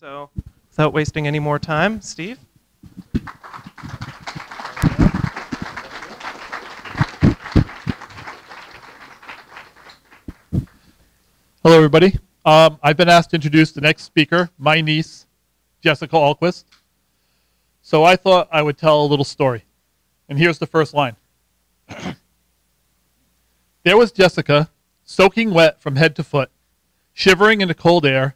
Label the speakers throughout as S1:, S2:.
S1: So without wasting any more time, Steve?
S2: Hello, everybody. I've been asked to introduce the next speaker, my niece, Jessica Ahlquist. So I thought I would tell a little story. And here's the first line. There was Jessica, soaking wet from head to foot, shivering in the cold air,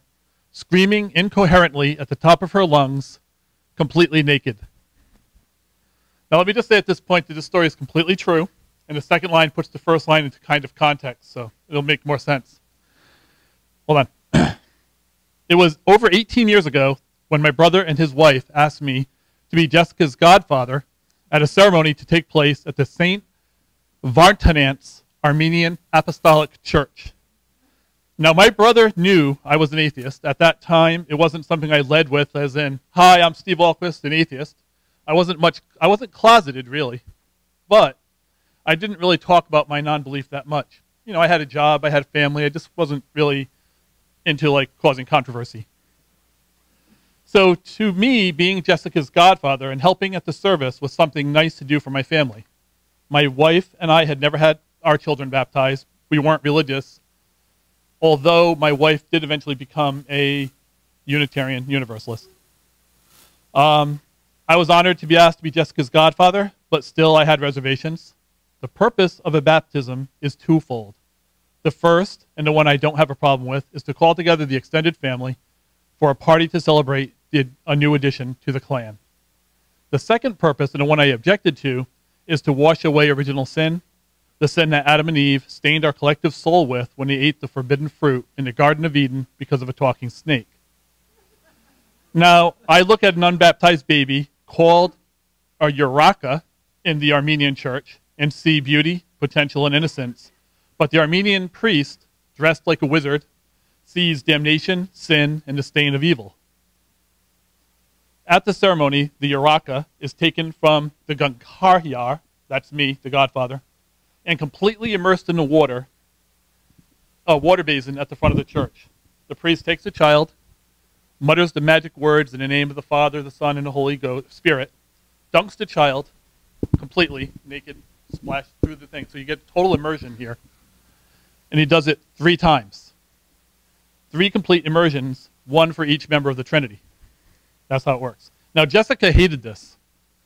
S2: screaming incoherently at the top of her lungs, completely naked. Now let me just say at this point that this story is completely true, and the second line puts the first line into kind of context, so it'll make more sense. Hold on. It was over 18 years ago when my brother and his wife asked me to be Jessica's godfather at a ceremony to take place at the S.A.N.E Vartanant's Armenian Apostolic Church. Now, my brother knew I was an atheist. At that time, it wasn't something I led with as in, hi, I'm Steve Ahlquist, an atheist. I wasn't closeted, really. But I didn't really talk about my non-belief that much. You know, I had a job, I had a family, I just wasn't really into, like, causing controversy. So to me, being Jessica's godfather and helping at the service was something nice to do for my family. My wife and I had never had our children baptized. We weren't religious, although my wife did eventually become a Unitarian Universalist. I was honored to be asked to be Jessica's godfather, but still I had reservations. The purpose of a baptism is twofold. The first, and the one I don't have a problem with, is to call together the extended family for a party to celebrate a new addition to the clan. The second purpose, and the one I objected to, is to wash away original sin, the sin that Adam and Eve stained our collective soul with when they ate the forbidden fruit in the Garden of Eden because of a talking snake. Now, I look at an unbaptized baby called a Uraka in the Armenian church and see beauty, potential, and innocence. But the Armenian priest, dressed like a wizard, sees damnation, sin, and the stain of evil. At the ceremony, the Uraka is taken from the Gankaryar, that's me, the godfather, and completely immersed in the water, a water basin at the front of the church. The priest takes the child, mutters the magic words in the name of the Father, the Son, and the Holy Spirit, dunks the child completely naked, splashed through the thing. So you get total immersion here. And he does it 3 times. 3 complete immersions, 1 for each member of the Trinity. That's how it works. Now, Jessica hated this.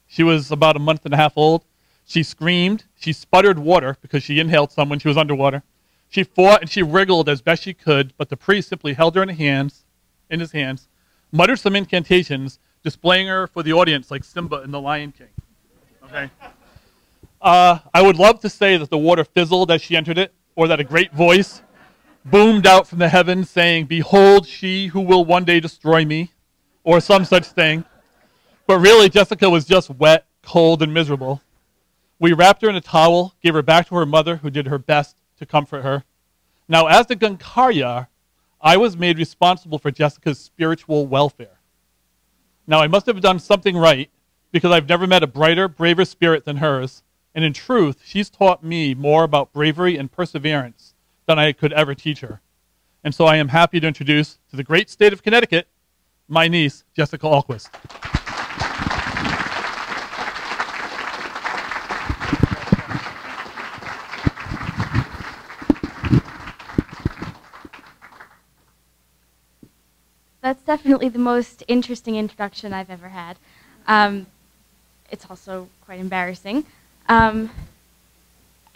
S2: She was about a month and a half old. She screamed. She sputtered water because she inhaled some when she was underwater. She fought and she wriggled as best she could, but the priest simply held her in his hands, muttered some incantations, displaying her for the audience like Simba in The Lion King. Okay. I would love to say that the water fizzled as she entered it, or that a great voice boomed out from the heavens saying, "Behold she who will one day destroy me," or some such thing. But really, Jessica was just wet, cold, and miserable. We wrapped her in a towel, gave her back to her mother, who did her best to comfort her. Now, as the Gankaryar, I was made responsible for Jessica's spiritual welfare. Now, I must have done something right, because I've never met a brighter, braver spirit than hers. And in truth, she's taught me more about bravery and perseverance than I could ever teach her. And so I am happy to introduce to the great state of Connecticut, my niece, Jessica Ahlquist.
S3: That's definitely the most interesting introduction I've ever had. It's also quite embarrassing. I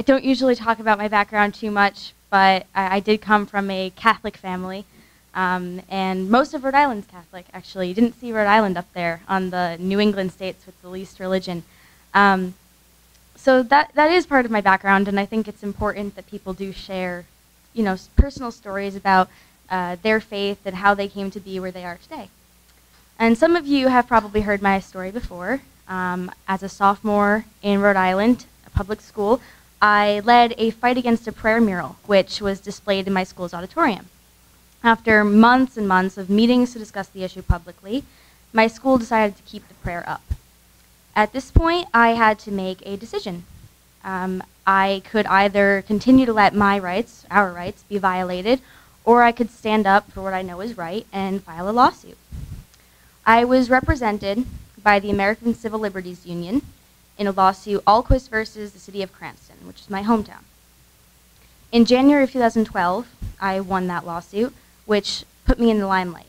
S3: don't usually talk about my background too much, but I did come from a Catholic family, and most of Rhode Island's Catholic, actually. You didn't see Rhode Island up there on the New England states with the least religion. So that is part of my background, and I think it's important that people do share, you know, personal stories about their faith and how they came to be where they are today. And some of you have probably heard my story before. As a sophomore in Rhode Island, a public school, I led a fight against a prayer mural, which was displayed in my school's auditorium. After months and months of meetings to discuss the issue publicly, my school decided to keep the prayer up. At this point, I had to make a decision. I could either continue to let my rights, our rights, be violated, or I could stand up for what I know is right and file a lawsuit. I was represented by the American Civil Liberties Union in a lawsuit, Ahlquist versus the city of Cranston, which is my hometown. In January of 2012, I won that lawsuit, which put me in the limelight.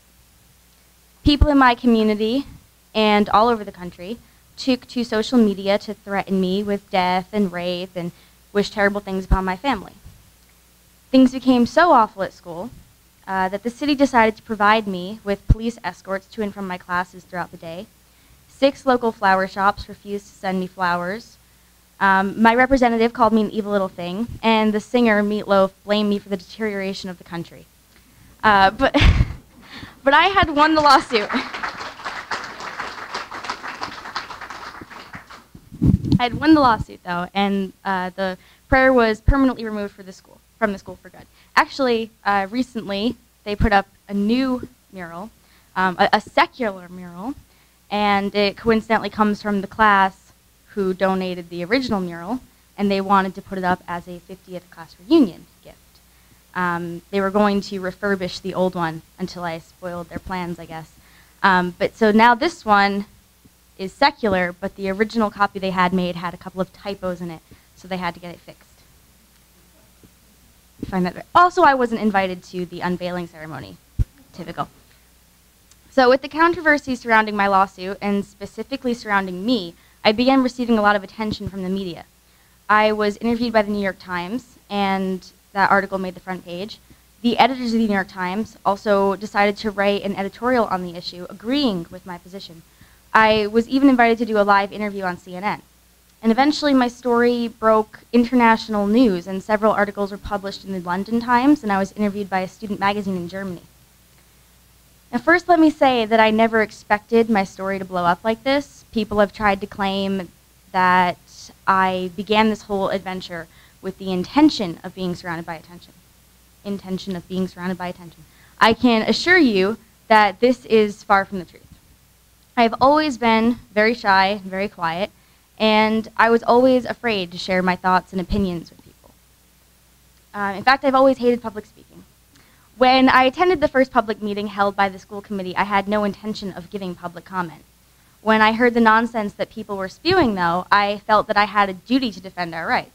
S3: People in my community and all over the country took to social media to threaten me with death and rape and wish terrible things upon my family. Things became so awful at school that the city decided to provide me with police escorts to and from my classes throughout the day. 6 local flower shops refused to send me flowers. My representative called me an evil little thing, and the singer, Meatloaf, blamed me for the deterioration of the country. But I had won the lawsuit. I had won the lawsuit, though, and the prayer was permanently removed from the school for good. Actually, recently, they put up a new mural, a secular mural, and it coincidentally comes from the class who donated the original mural, and they wanted to put it up as a 50th class reunion gift. They were going to refurbish the old one until I spoiled their plans, I guess. But so now this one is secular, but the original copy they had made had a couple of typos in it, so they had to get it fixed. Find that. Also, I wasn't invited to the unveiling ceremony. Typical. So with the controversy surrounding my lawsuit, and specifically surrounding me, I began receiving a lot of attention from the media. I was interviewed by the New York Times, and that article made the front page. The editors of the New York Times also decided to write an editorial on the issue, agreeing with my position. I was even invited to do a live interview on CNN. And eventually my story broke international news, and several articles were published in the London Times, and I was interviewed by a student magazine in Germany. Now first let me say that I never expected my story to blow up like this. People have tried to claim that I began this whole adventure with the intention of being surrounded by attention. I can assure you that this is far from the truth. I have always been very shy and very quiet, and I was always afraid to share my thoughts and opinions with people. In fact, I've always hated public speaking. When I attended the first public meeting held by the school committee, I had no intention of giving public comment. When I heard the nonsense that people were spewing, though, I felt that I had a duty to defend our rights.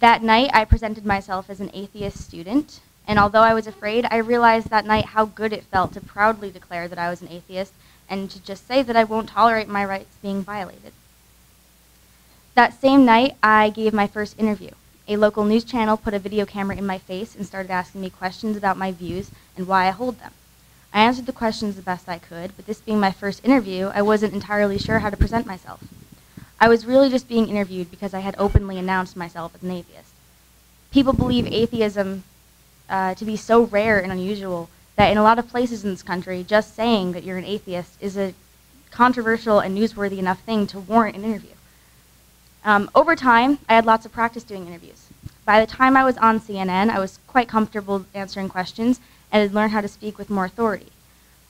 S3: That night, I presented myself as an atheist student, and although I was afraid, I realized that night how good it felt to proudly declare that I was an atheist and to just say that I won't tolerate my rights being violated. That same night, I gave my first interview. A local news channel put a video camera in my face and started asking me questions about my views and why I hold them. I answered the questions the best I could, but this being my first interview, I wasn't entirely sure how to present myself. I was really just being interviewed because I had openly announced myself as an atheist. People believe atheism to be so rare and unusual that in a lot of places in this country, just saying that you're an atheist is a controversial and newsworthy enough thing to warrant an interview. Over time, I had lots of practice doing interviews. By the time I was on CNN, I was quite comfortable answering questions and had learned how to speak with more authority.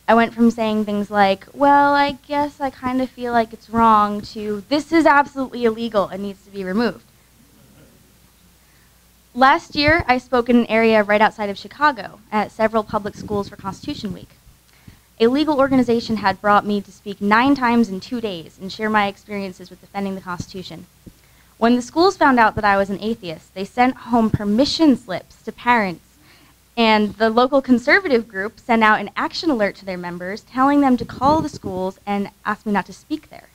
S3: I went from saying things like, well, I guess I kind of feel like it's wrong, to this is absolutely illegal and needs to be removed. Last year, I spoke in an area right outside of Chicago at several public schools for Constitution Week. A legal organization had brought me to speak 9 times in 2 days and share my experiences with defending the Constitution. When the schools found out that I was an atheist, they sent home permission slips to parents, and the local conservative group sent out an action alert to their members telling them to call the schools and ask me not to speak there.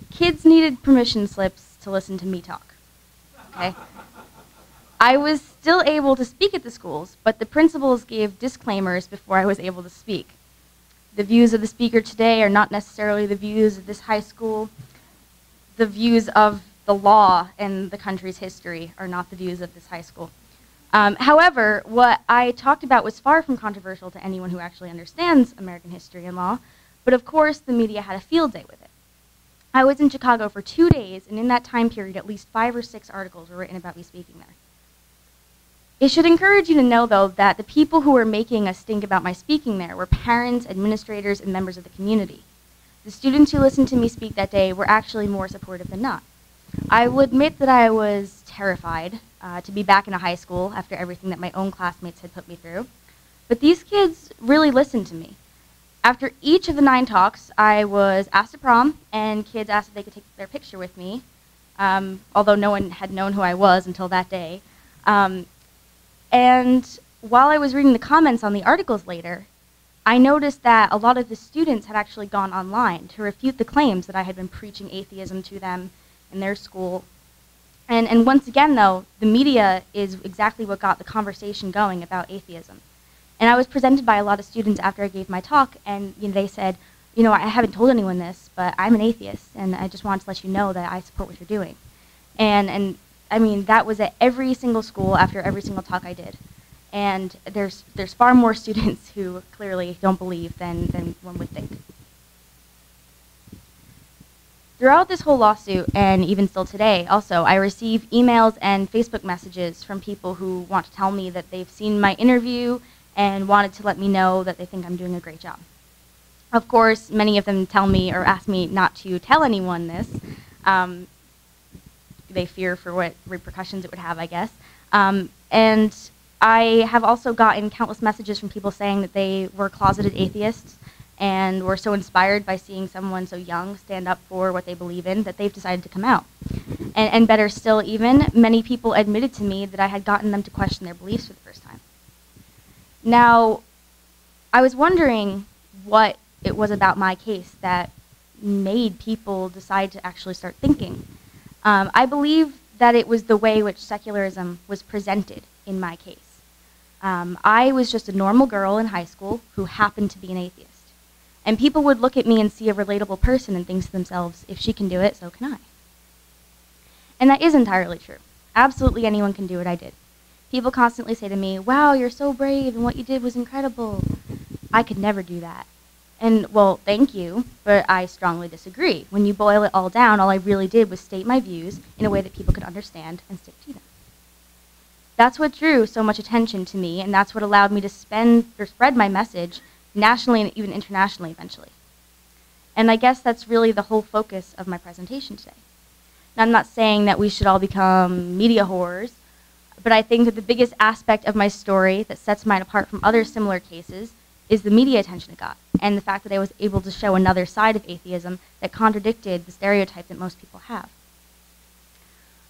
S3: Kids needed permission slips to listen to me talk. Okay? I was still able to speak at the schools, but the principals gave disclaimers before I was able to speak. The views of the speaker today are not necessarily the views of this high school. The views of the law and the country's history are not the views of this high school. However, what I talked about was far from controversial to anyone who actually understands American history and law, but of course the media had a field day with it. I was in Chicago for 2 days, and in that time period at least 5 or 6 articles were written about me speaking there. It should encourage you to know, though, that the people who were making a stink about my speaking there were parents, administrators, and members of the community. The students who listened to me speak that day were actually more supportive than not. I will admit that I was terrified to be back in a high school after everything that my own classmates had put me through, but these kids really listened to me. After each of the 9 talks, I was asked to prom, and kids asked if they could take their picture with me, although no one had known who I was until that day. And while I was reading the comments on the articles later, I noticed that a lot of the students had actually gone online to refute the claims that I had been preaching atheism to them in their school. And once again, though, the media is exactly what got the conversation going about atheism. And I was presented by a lot of students after I gave my talk, and they said, I haven't told anyone this, but I'm an atheist, and I just wanted to let you know that I support what you're doing. And I mean, that was at every single school after every single talk I did. And there's far more students who clearly don't believe than one would think. Throughout this whole lawsuit, and even still today, also, I receive emails and Facebook messages from people who want to tell me that they've seen my interview and wanted to let me know that they think I'm doing a great job. Of course, many of them tell me or ask me not to tell anyone this. They fear for what repercussions it would have, I guess. And I have also gotten countless messages from people saying that they were closeted atheists and were so inspired by seeing someone so young stand up for what they believe in that they've decided to come out. And better still even, many people admitted to me that I had gotten them to question their beliefs for the first time. Now, I was wondering what it was about my case that made people decide to actually start thinking. I believe that it was the way which secularism was presented in my case. I was just a normal girl in high school who happened to be an atheist. And people would look at me and see a relatable person and think to themselves, if she can do it, so can I. And that is entirely true. Absolutely anyone can do what I did. People constantly say to me, wow, you're so brave and what you did was incredible. I could never do that. And, well, thank you, but I strongly disagree. When you boil it all down, all I really did was state my views in a way that people could understand and stick to them. That's what drew so much attention to me, and that's what allowed me to spread my message nationally and even internationally eventually. And I guess that's really the whole focus of my presentation today. Now, I'm not saying that we should all become media whores, but I think that the biggest aspect of my story that sets mine apart from other similar cases is the media attention it got, and the fact that I was able to show another side of atheism that contradicted the stereotype that most people have.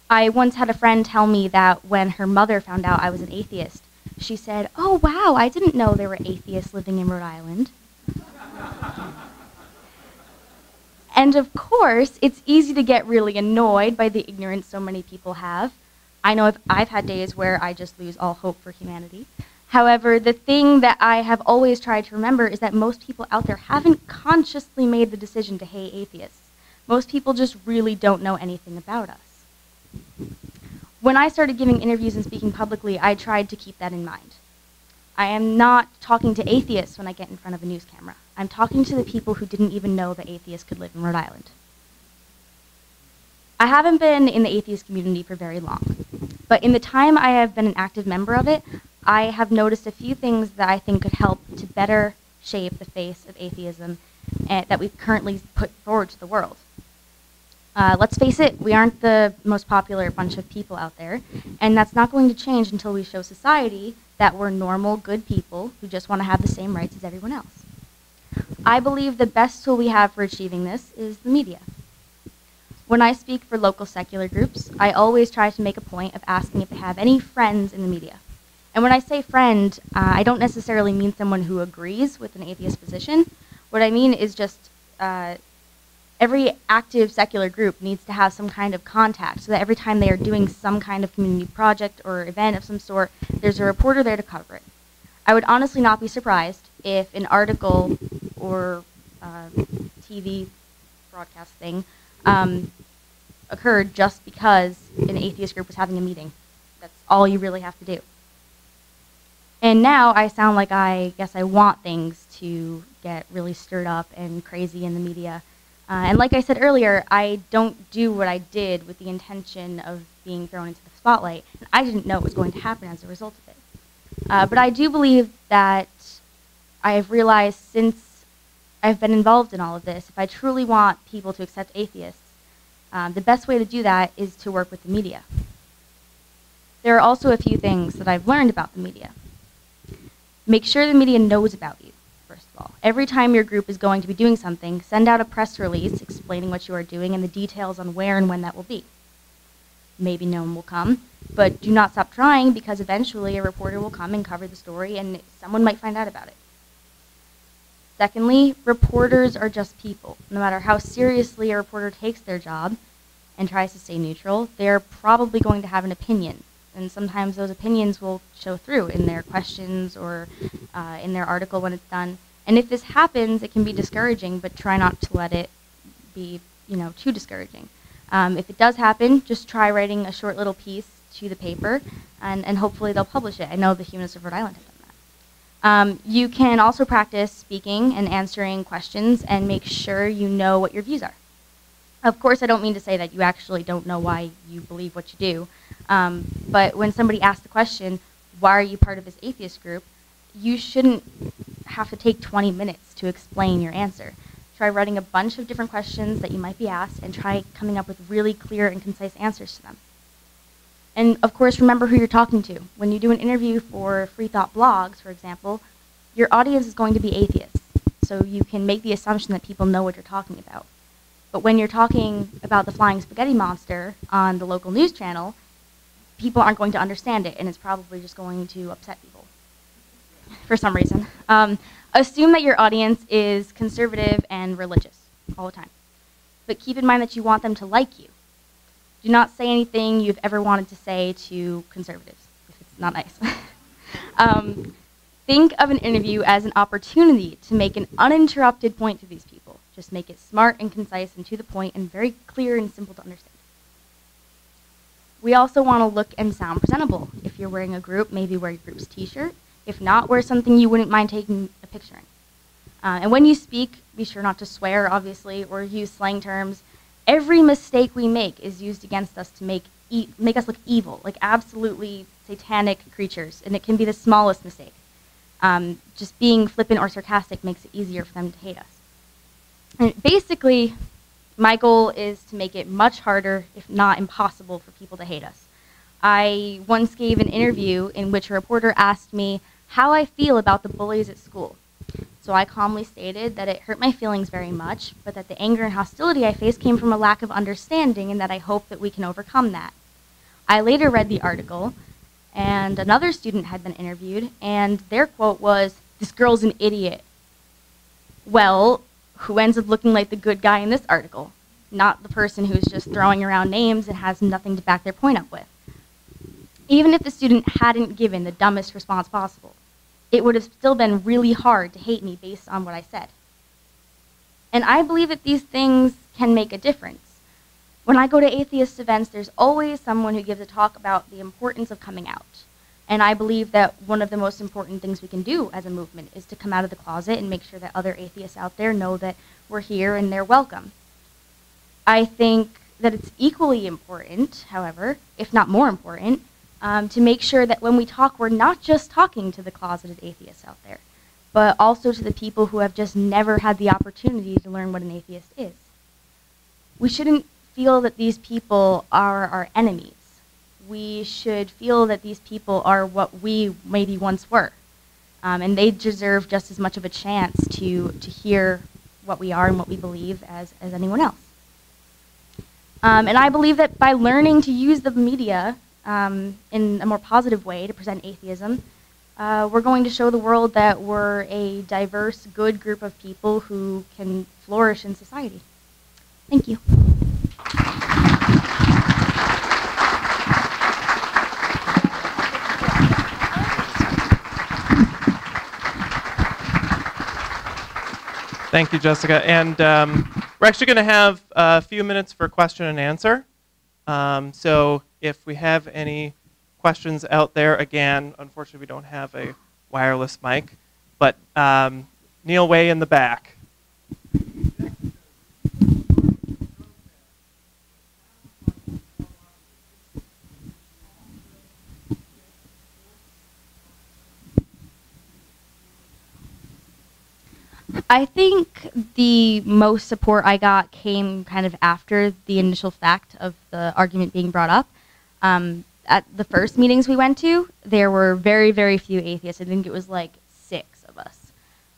S3: I once had a friend tell me that when her mother found out I was an atheist, she said, oh wow, I didn't know there were atheists living in Rhode Island. And of course, it's easy to get really annoyed by the ignorance so many people have. I know I've had days where I just lose all hope for humanity. However, the thing that I have always tried to remember is that most people out there haven't consciously made the decision to hate atheists. Most people just really don't know anything about us. When I started giving interviews and speaking publicly, I tried to keep that in mind. I am not talking to atheists when I get in front of a news camera. I'm talking to the people who didn't even know that atheists could live in Rhode Island. I haven't been in the atheist community for very long, but in the time I have been an active member of it, I have noticed a few things that I think could help to better shape the face of atheism that we currently put forward to the world. Let's face it, we aren't the most popular bunch of people out there, and that's not going to change until we show society that we're normal, good people who just want to have the same rights as everyone else. I believe the best tool we have for achieving this is the media. When I speak for local secular groups, I always try to make a point of asking if they have any friends in the media. And when I say friend, I don't necessarily mean someone who agrees with an atheist position. What I mean is just every active secular group needs to have some kind of contact so that every time they are doing some kind of community project or event of some sort, there's a reporter there to cover it. I would honestly not be surprised if an article or TV broadcast thing occurred just because an atheist group was having a meeting. That's all you really have to do. And now I sound like I guess I want things to get really stirred up and crazy in the media. And like I said earlier, I don't do what I did with the intention of being thrown into the spotlight. And I didn't know it was going to happen as a result of it. But I do believe that I have realized since I've been involved in all of this, if I truly want people to accept atheists, the best way to do that is to work with the media. There are also a few things that I've learned about the media. Make sure the media knows about you, first of baseball. Every time your group is going to be doing something, send out a press release explaining what you are doing and the details on where and when that will be. Maybe no one will come, but do not stop trying, because eventually a reporter will come and cover the story and someone might find out about it. Secondly, reporters are just people. No matter how seriously a reporter takes their job and tries to stay neutral, they're probably going to have an opinion. And sometimes those opinions will show through in their questions or in their article when it's done. And if this happens, it can be discouraging, but try not to let it be, too discouraging. If it does happen, just try writing a short little piece to the paper, and hopefully they'll publish it. I know the Humanists of Rhode Island have done that. You can also practice speaking and answering questions and make sure you know what your views are. Of course, I don't mean to say that you actually don't know why you believe what you do, but when somebody asks the question, why are you part of this atheist group, you shouldn't have to take 20 minutes to explain your answer. Try writing a bunch of different questions that you might be asked and try coming up with really clear and concise answers to them. And of course, remember who you're talking to. When you do an interview for Free Thought blogs, for example, your audience is going to be atheists, so you can make the assumption that people know what you're talking about. But when you're talking about the flying spaghetti monster on the local news channel, people aren't going to understand it, and it's probably just going to upset people for some reason. Assume that your audience is conservative and religious all the time. But keep in mind that you want them to like you. Do not say anything you've ever wanted to say to conservatives, if it's not nice. Think of an interview as an opportunity to make an uninterrupted point to these people. Just make it smart and concise and to the point and very clear and simple to understand. We also want to look and sound presentable. If you're wearing a group, maybe wear your group's t-shirt. If not, wear something you wouldn't mind taking a picture in. And when you speak, be sure not to swear, obviously, or use slang terms. Every mistake we make is used against us to make us look evil, like absolutely satanic creatures, and it can be the smallest mistake. Just being flippant or sarcastic makes it easier for them to hate us. And basically, my goal is to make it much harder, if not impossible, for people to hate us. I once gave an interview in which a reporter asked me how I feel about the bullies at school. So I calmly stated that it hurt my feelings very much, but that the anger and hostility I faced came from a lack of understanding, and that I hope that we can overcome that. I later read the article, and another student had been interviewed, and their quote was, "This girl's an idiot." Well, who ends up looking like the good guy in this article? Not the person who's just throwing around names and has nothing to back their point up with. Even if the student hadn't given the dumbest response possible, it would have still been really hard to hate me based on what I said. And I believe that these things can make a difference. When I go to atheist events, there's always someone who gives a talk about the importance of coming out. And I believe that one of the most important things we can do as a movement is to come out of the closet and make sure that other atheists out there know that we're here and they're welcome. I think that it's equally important, however, if not more important, to make sure that when we talk, we're not just talking to the closeted atheists out there, but also to the people who have just never had the opportunity to learn what an atheist is. We shouldn't feel that these people are our enemies. We should feel that these people are what we maybe once were, and they deserve just as much of a chance to hear what we are and what we believe as anyone else. And I believe that by learning to use the media in a more positive way to present atheism, we're going to show the world that we're a diverse, good group of people who can flourish in society. Thank you.
S1: Thank you, Jessica. And we're actually going to have a few minutes for question and answer. So if we have any questions out there, again, unfortunately we don't have a wireless mic, but Neil way in the back.
S3: I think the most support I got came kind of after the initial fact of the argument being brought up. At the first meetings we went to, there were very, very few atheists. I think it was like 6 of us.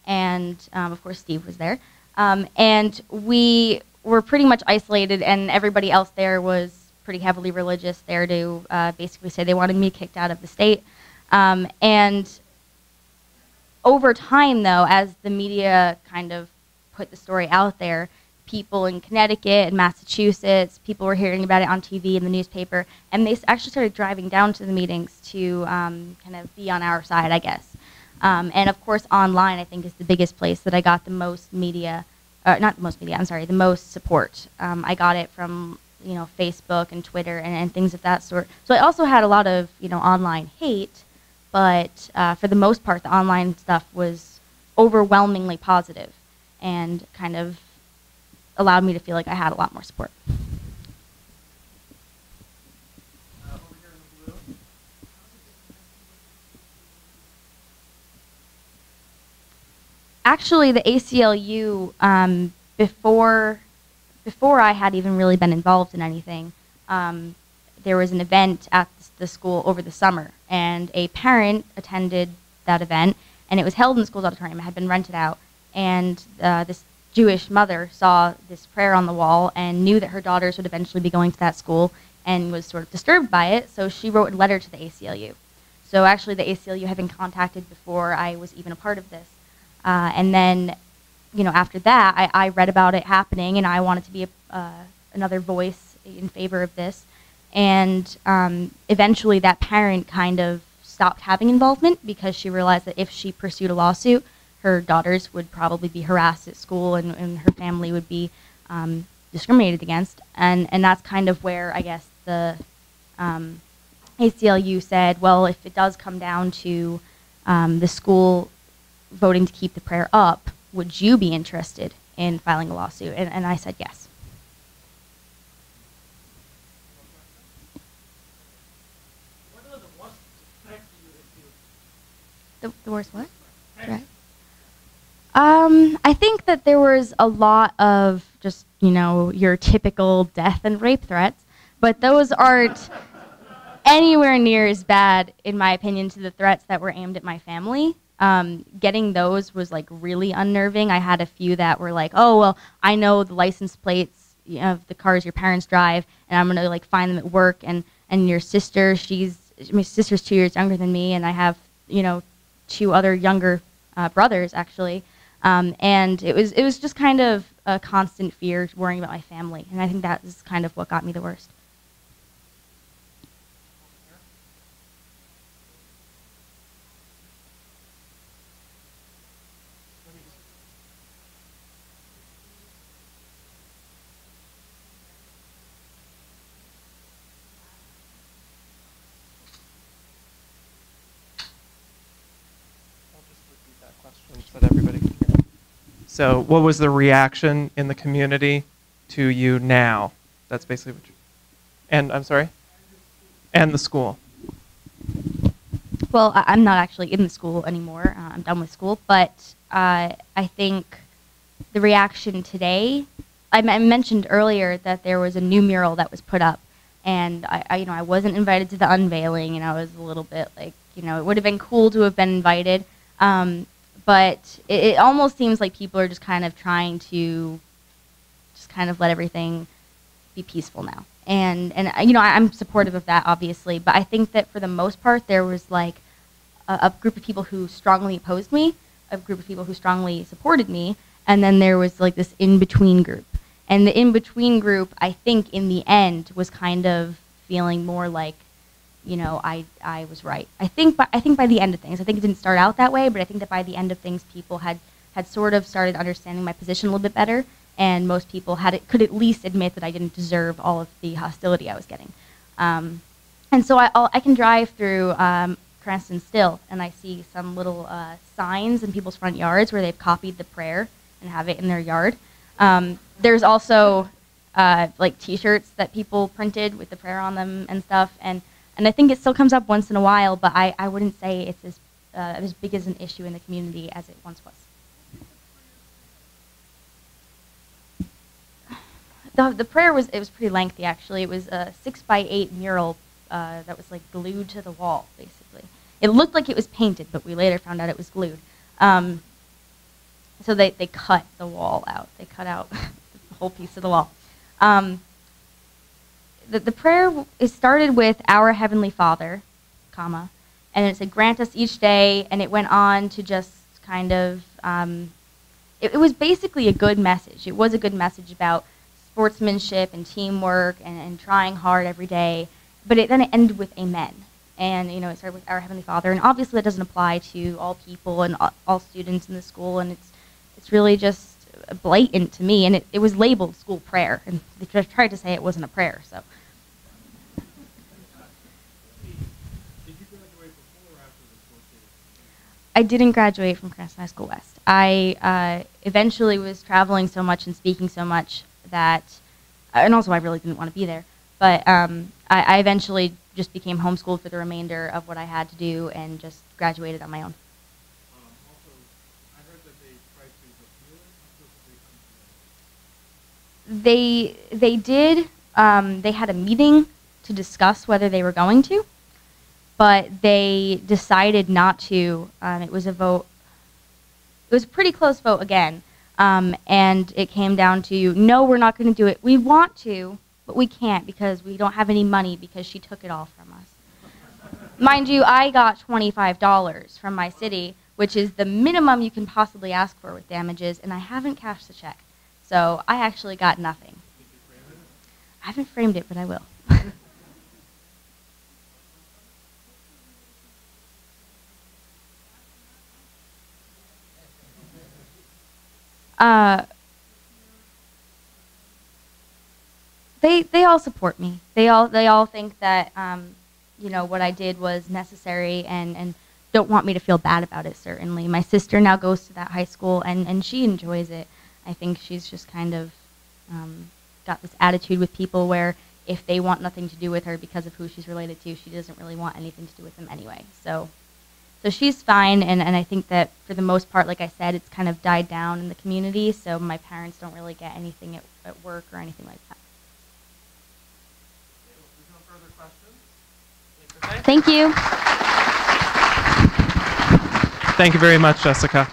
S3: and of course Steve was there. And we were pretty much isolated, and everybody else there was pretty heavily religious, there to basically say they wanted me kicked out of the state. And over time, though, as the media kind of put the story out there, people in Connecticut and Massachusetts, people were hearing about it on TV and the newspaper, and they actually started driving down to the meetings to kind of be on our side, I guess. And of course, online, I think, is the biggest place that I got the most media, not the most media, I'm sorry, the most support. I got it from, you know, Facebook and Twitter and things of that sort. So I also had a lot of, you know, online hate, but for the most part, the online stuff was overwhelmingly positive and kind of allowed me to feel like I had a lot more support. Actually, the ACLU, before I had even really been involved in anything, there was an event at the school over the summer, and a parent attended that event, and it was held in the school's auditorium. It had been rented out, and this Jewish mother saw this prayer on the wall and knew that her daughters would eventually be going to that school and was sort of disturbed by it, so she wrote a letter to the ACLU. So actually, the ACLU had been contacted before I was even a part of this. And then, you know, after that, I read about it happening, and I wanted to be another voice in favor of this. And eventually, that parent kind of stopped having involvement because she realized that if she pursued a lawsuit, her daughters would probably be harassed at school, and her family would be discriminated against. And that's kind of where, I guess, the ACLU said, well, if it does come down to the school voting to keep the prayer up, would you be interested in filing a lawsuit? And I said yes. The worst what? Right. I think that there was a lot of just, you know, your typical death and rape threats, but those aren't anywhere near as bad, in my opinion, to the threats that were aimed at my family. Getting those was like really unnerving. I had a few that were like, oh, well, I know the license plates, you know, of the cars your parents drive, and I'm gonna like find them at work, and your sister, my sister's 2 years younger than me, and I have, you know, 2 other younger brothers actually, and it was just kind of a constant fear, worrying about my family, and I think that is kind of what got me the worst.
S1: So that everybody can hear. So what was the reaction in the community to you now? That's basically what you... And, I'm sorry? And the school.
S3: Well, I'm not actually in the school anymore. I'm done with school. But I think the reaction today, I mentioned earlier that there was a new mural that was put up. And I wasn't invited to the unveiling, and I was a little bit like, you know, it would have been cool to have been invited. But it almost seems like people are just kind of trying to just kind of let everything be peaceful now. And you know, I'm supportive of that, obviously. But I think that for the most part, there was like a group of people who strongly opposed me, a group of people who strongly supported me, and then there was like this in-between group. And the in-between group, I think, in the end, was kind of feeling more like, you know, I was right. I think by the end of things, I think it didn't start out that way, but I think that by the end of things, people had sort of started understanding my position a little bit better, and most people could at least admit that I didn't deserve all of the hostility I was getting. And so I can drive through Cranston still, and I see some little signs in people's front yards where they've copied the prayer and have it in their yard. There's also like T-shirts that people printed with the prayer on them and stuff, and I think it still comes up once in a while, but I wouldn't say it's as big as an issue in the community as it once was. The prayer was pretty lengthy, actually. It was a 6x8 mural that was like glued to the wall, basically. It looked like it was painted, but we later found out it was glued. So they cut the wall out. They cut out the whole piece of the wall. The prayer is started with Our Heavenly Father, comma, and it said, grant us each day, and it went on to just kind of, it was basically a good message. It was a good message about sportsmanship and teamwork and trying hard every day, but then it ended with Amen. And, you know, it started with Our Heavenly Father, and obviously that doesn't apply to all people and all students in the school, and it's really just blatant to me, and it was labeled school prayer, and they tried to say it wasn't a prayer, so. I didn't graduate from Cranston High School West. I eventually was traveling so much and speaking so much that, and also I really didn't want to be there, but I eventually just became homeschooled for the remainder of what I had to do and just graduated on my own.
S2: Also, I heard that they tried to appeal it.
S3: They did, they had a meeting to discuss whether they were going to, but they decided not to. It was a vote, it was a pretty close vote again, and it came down to, no, we're not going to do it. We want to, but we can't because we don't have any money because she took it all from us. Mind you, I got $25 from my city, which is the minimum you can possibly ask for with damages, and I haven't cashed the check. So I actually got nothing.
S2: Did you frame it?
S3: I haven't framed it, but I will. They all support me. They all think that you know, what I did was necessary and don't want me to feel bad about it. Certainly, my sister now goes to that high school and she enjoys it. I think she's just kind of got this attitude with people where if they want nothing to do with her because of who she's related to, she doesn't really want anything to do with them anyway. So she's fine, and I think that for the most part, like I said, it's kind of died down in the community, so my parents don't really get anything at work or anything like that.
S1: Okay, well, if there's no further questions,
S3: Thank you.
S1: Thank you very much, Jessica.